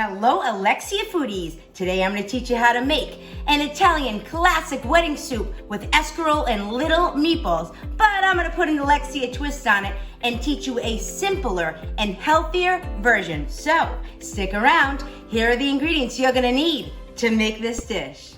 Hello, Alexia foodies. Today I'm going to teach you how to make an Italian classic wedding soup with escarole and little meatballs. But I'm going to put an Alexia twist on it and teach you a simpler and healthier version. So stick around. Here are the ingredients you're going to need to make this dish.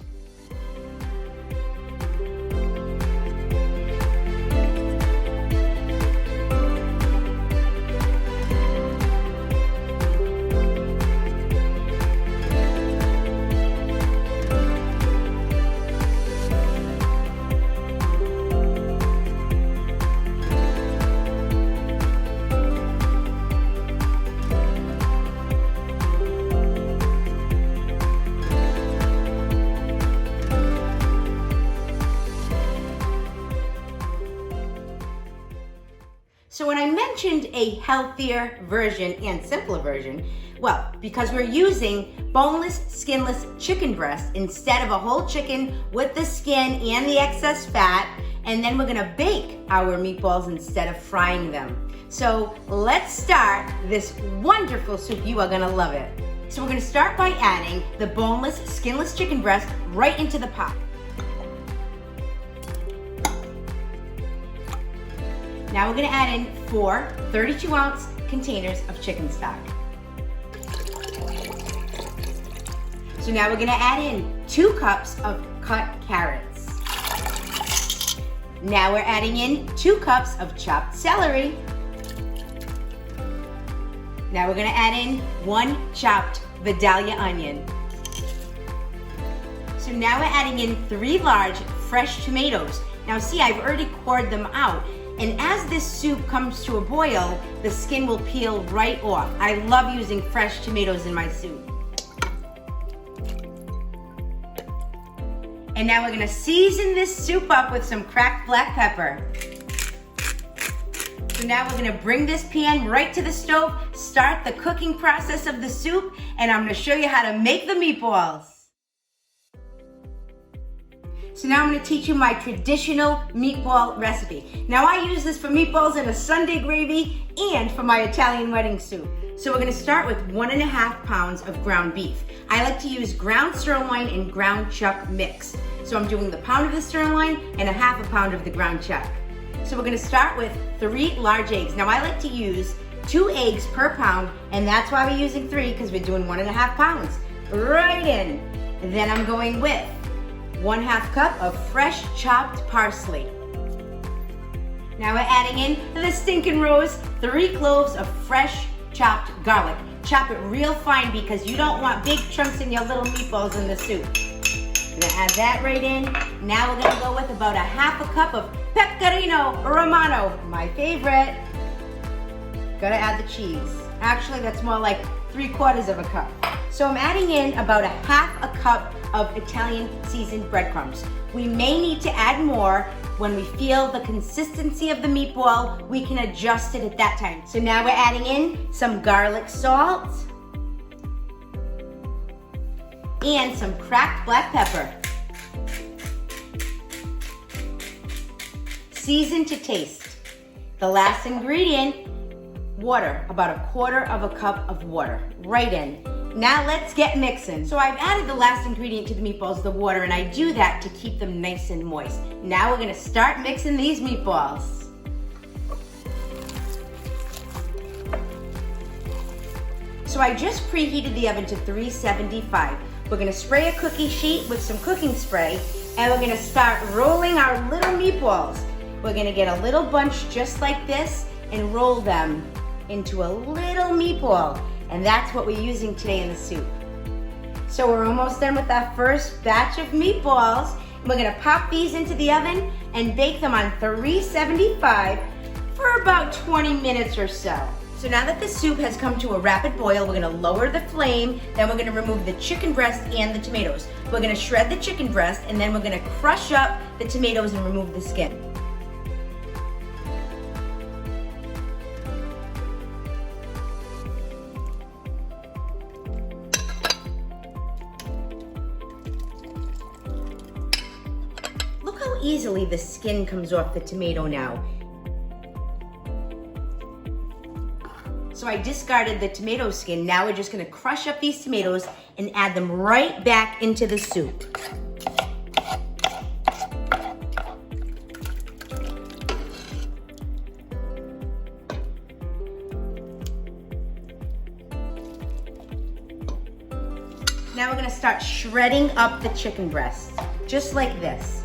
So when I mentioned a healthier version and simpler version, well, because we're using boneless, skinless chicken breast instead of a whole chicken with the skin and the excess fat, and then we're gonna bake our meatballs instead of frying them. So let's start this wonderful soup. You are gonna love it. So we're gonna start by adding the boneless, skinless chicken breast right into the pot. Now we're gonna add in 4 32-ounce containers of chicken stock. So now we're gonna add in 2 cups of cut carrots. Now we're adding in 2 cups of chopped celery. Now we're gonna add in 1 chopped Vidalia onion. So now we're adding in 3 large fresh tomatoes. Now see, I've already cored them out. And as this soup comes to a boil, the skin will peel right off. I love using fresh tomatoes in my soup. And now we're gonna season this soup up with some cracked black pepper. So now we're gonna bring this pan right to the stove, start the cooking process of the soup, and I'm gonna show you how to make the meatballs. So now I'm going to teach you my traditional meatball recipe. Now I use this for meatballs in a Sunday gravy and for my Italian wedding soup. So we're going to start with 1.5 pounds of ground beef. I like to use ground sirloin and ground chuck mix. So I'm doing the pound of the sirloin and 1/2 pound of the ground chuck. So we're going to start with 3 large eggs. Now I like to use 2 eggs per pound, and that's why we're using 3, because we're doing 1.5 pounds. Right in. And then I'm going with 1/2 cup of fresh chopped parsley. Now we're adding in the stinking rose, 3 cloves of fresh chopped garlic. Chop it real fine because you don't want big chunks in your little meatballs in the soup. I'm gonna add that right in. Now we're gonna go with about 1/2 cup of pecorino romano, my favorite. Gotta add the cheese. Actually, that's more like 3/4 of a cup. So I'm adding in about 1/2 cup of Italian seasoned breadcrumbs. We may need to add more. When we feel the consistency of the meatball, we can adjust it at that time. So now we're adding in some garlic salt and some cracked black pepper. Season to taste. The last ingredient, water, about 1/4 cup of water, right in. Now let's get mixing. So I've added the last ingredient to the meatballs, the water, and I do that to keep them nice and moist. Now we're gonna start mixing these meatballs. So I just preheated the oven to 375. We're gonna spray a cookie sheet with some cooking spray, and we're gonna start rolling our little meatballs. We're gonna get a little bunch just like this and roll them into a little meatball. And that's what we're using today in the soup. So we're almost done with our first batch of meatballs. We're gonna pop these into the oven and bake them on 375 for about 20 minutes or so. So now that the soup has come to a rapid boil, we're gonna lower the flame, then we're gonna remove the chicken breast and the tomatoes. We're gonna shred the chicken breast, and then we're gonna crush up the tomatoes and remove the skin. Easily the skin comes off the tomato now. So I discarded the tomato skin. Now we're just gonna crush up these tomatoes and add them right back into the soup. Now we're gonna start shredding up the chicken breasts, just like this.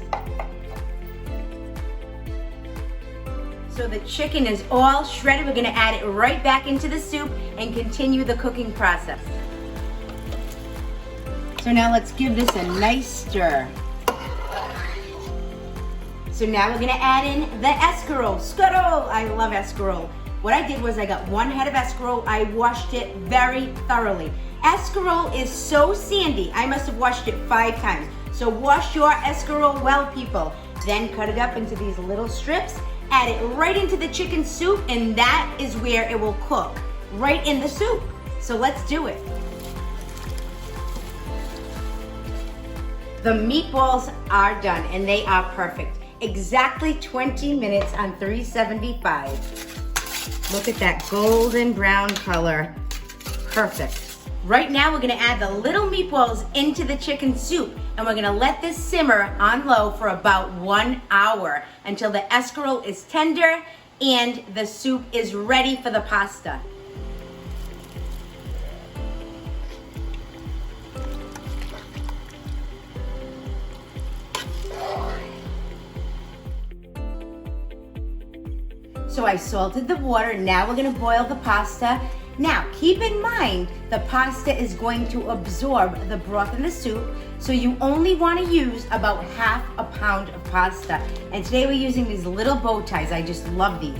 So the chicken is all shredded. We're gonna add it right back into the soup and continue the cooking process. So now let's give this a nice stir. So now we're gonna add in the escarole. Escarole, I love escarole. What I did was I got one head of escarole. I washed it very thoroughly. Escarole is so sandy, I must have washed it 5 times. So wash your escarole well, people. Then cut it up into these little strips, add it right into the chicken soup, and that is where it will cook, right in the soup. So let's do it. The meatballs are done, and they are perfect. Exactly 20 minutes on 375. Look at that golden brown color. Perfect. Right now we're gonna add the little meatballs into the chicken soup, and we're gonna let this simmer on low for about 1 hour until the escarole is tender and the soup is ready for the pasta. So I salted the water. Now we're gonna boil the pasta. Now, keep in mind, the pasta is going to absorb the broth in the soup, so you only want to use about ½ a pound of pasta. And today we're using these little bow ties. I just love these.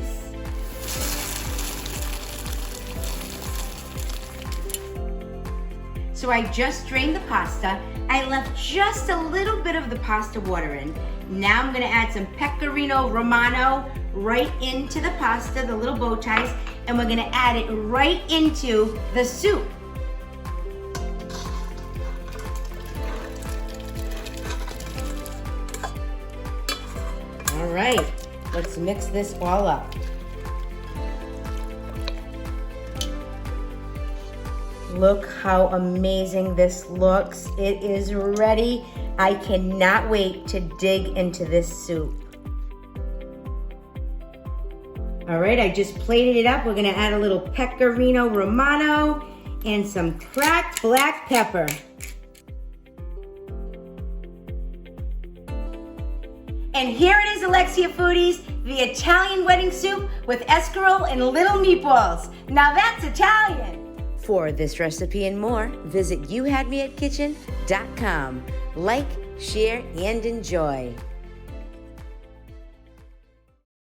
So I just drained the pasta. I left just a little bit of the pasta water in. Now I'm gonna add some pecorino romano right into the pasta, the little bow ties, and we're gonna add it right into the soup. All right, let's mix this all up. Look how amazing this looks. It is ready. I cannot wait to dig into this soup. All right, I just plated it up. We're gonna add a little pecorino romano and some cracked black pepper. And here it is, Alexia foodies, the Italian wedding soup with escarole and little meatballs. Now that's Italian. For this recipe and more, visit youhadmeatkitchen.com. Like, share, and enjoy.